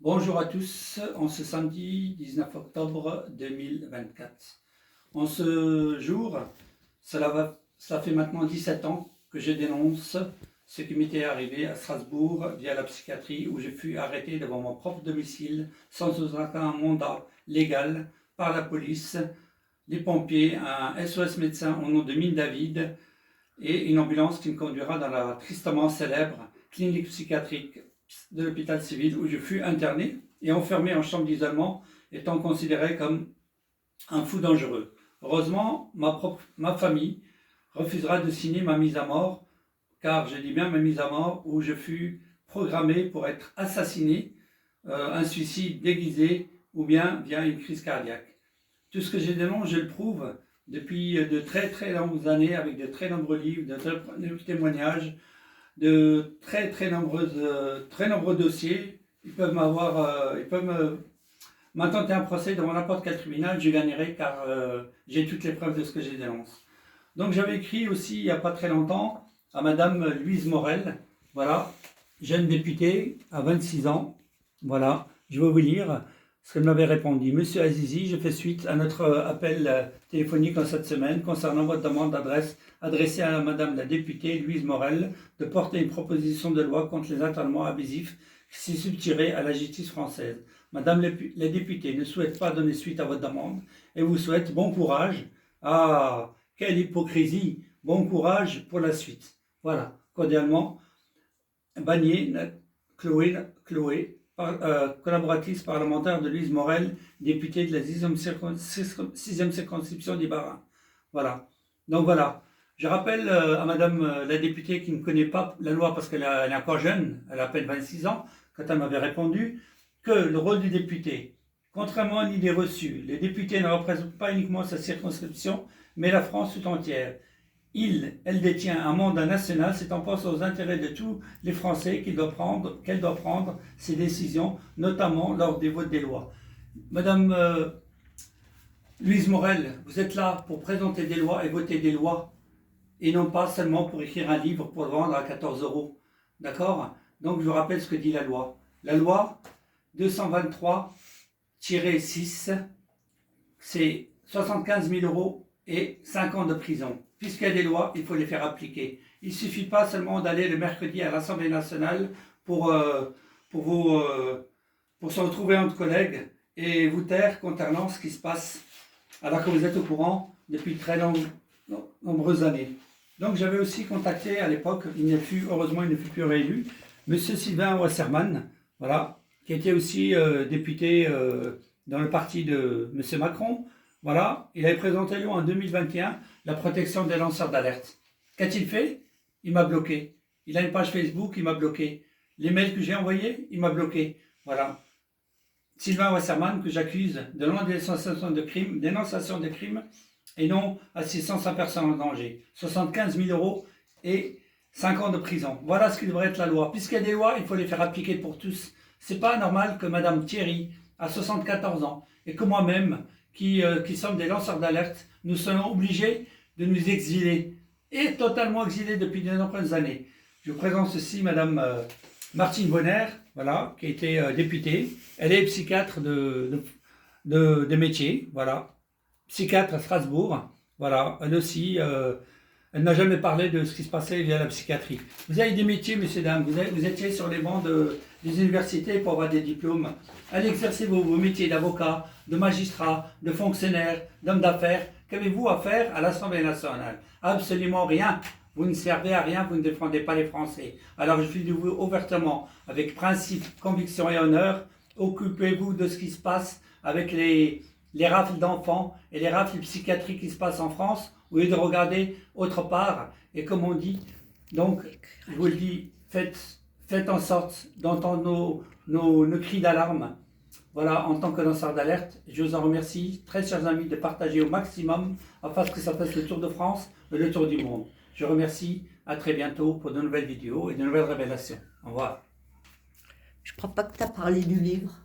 Bonjour à tous, en ce samedi 19 octobre 2024. En ce jour, cela fait maintenant 17 ans que je dénonce ce qui m'était arrivé à Strasbourg via la psychiatrie où je fus arrêté devant mon propre domicile sans aucun mandat légal par la police, les pompiers, un SOS médecin au nom de Mine David et une ambulance qui me conduira dans la tristement célèbre clinique psychiatrique de l'hôpital civil où je fus interné et enfermé en chambre d'isolement, étant considéré comme un fou dangereux. Heureusement, ma famille refusera de signer ma mise à mort, car je dis bien ma mise à mort, où je fus programmé pour être assassiné, un suicide déguisé ou bien via une crise cardiaque. Tout ce que j'ai dénoncé, je le prouve depuis de très longues années avec de très nombreux livres, de très nombreux témoignages, de très nombreux dossiers. Ils peuvent m'intenter un procès devant n'importe quel tribunal, je gagnerai car j'ai toutes les preuves de ce que je dénonce. Donc j'avais écrit aussi il n'y a pas très longtemps à Madame Louise Morel, voilà, jeune députée à 26 ans, voilà, je vais vous lire ce qu'elle m'avait répondu. Monsieur Azizi, je fais suite à notre appel téléphonique en cette semaine concernant votre demande d'adresse adressée à Madame la députée Louise Morel de porter une proposition de loi contre les internements abusifs qui s'y subtiraient à la justice française. Madame la députée ne souhaite pas donner suite à votre demande et vous souhaite bon courage. Ah, quelle hypocrisie! Bon courage pour la suite. Voilà, cordialement, Bagné, Chloé, collaboratrice parlementaire de Louise Morel, députée de la 6e circonscription du Bas-Rhin. Voilà. Donc voilà. Je rappelle à Madame la députée qui ne connaît pas la loi parce qu'elle est encore jeune, elle a à peine 26 ans, quand elle m'avait répondu, que le rôle du député, contrairement à l'idée reçue, les députés ne représentent pas uniquement sa circonscription, mais la France tout entière. Elle détient un mandat national, c'est en pensant aux intérêts de tous les Français qu'elle doit prendre ses décisions, notamment lors des votes des lois. Madame Louise Morel, vous êtes là pour présenter des lois et voter des lois, et non pas seulement pour écrire un livre pour le vendre à 14 €. D'accord? Donc je vous rappelle ce que dit la loi. La loi 223-6, c'est 75 000 € et 5 ans de prison. Puisqu'il y a des lois, il faut les faire appliquer. Il ne suffit pas seulement d'aller le mercredi à l'Assemblée nationale pour se retrouver entre collègues et vous taire concernant ce qui se passe, alors que vous êtes au courant depuis nombreuses années. Donc j'avais aussi contacté à l'époque, heureusement il ne fut plus réélu, M. Sylvain Wasserman, voilà, qui était aussi député dans le parti de M. Macron. Voilà, il avait présenté lui en 2021 la protection des lanceurs d'alerte. Qu'a-t-il fait? Il m'a bloqué. Il a une page Facebook, il m'a bloqué. Les mails que j'ai envoyés, il m'a bloqué. Voilà. Sylvain Wasserman, que j'accuse de non-dénonciation de crimes, et non assistance à personne en danger. 75 000 € et 5 ans de prison. Voilà ce qui devrait être la loi. Puisqu'il y a des lois, il faut les faire appliquer pour tous. C'est pas normal que Madame Thierry, à 74 ans, et que moi-même, qui sommes des lanceurs d'alerte, nous soyons obligés de nous exiler, et totalement exilés depuis de nombreuses années. Je vous présente ceci, Madame Martine Bonner, voilà, qui a été députée. Elle est psychiatre de métier, voilà. Psychiatre à Strasbourg, voilà. Elle aussi, elle n'a jamais parlé de ce qui se passait via la psychiatrie. Vous avez des métiers, messieurs, dames, vous étiez sur les bancs des universités pour avoir des diplômes. Allez exercer vos métiers d'avocat, de magistrat, de fonctionnaire, d'homme d'affaires. Qu'avez-vous à faire à l'Assemblée nationale? Absolument rien. Vous ne servez à rien, vous ne défendez pas les Français. Alors je dis ouvertement, avec principe, conviction et honneur, occupez-vous de ce qui se passe avec les rafles d'enfants et les rafles psychiatriques qui se passent en France, au lieu de regarder autre part. Et comme on dit, donc, je vous le dis, faites en sorte d'entendre nos cris d'alarme. Voilà, en tant que lanceur d'alerte, je vous en remercie, très chers amis, de partager au maximum afin que ça fasse le tour de France et le tour du monde. Je vous remercie, à très bientôt pour de nouvelles vidéos et de nouvelles révélations. Au revoir. Je crois pas que tu as parlé du livre.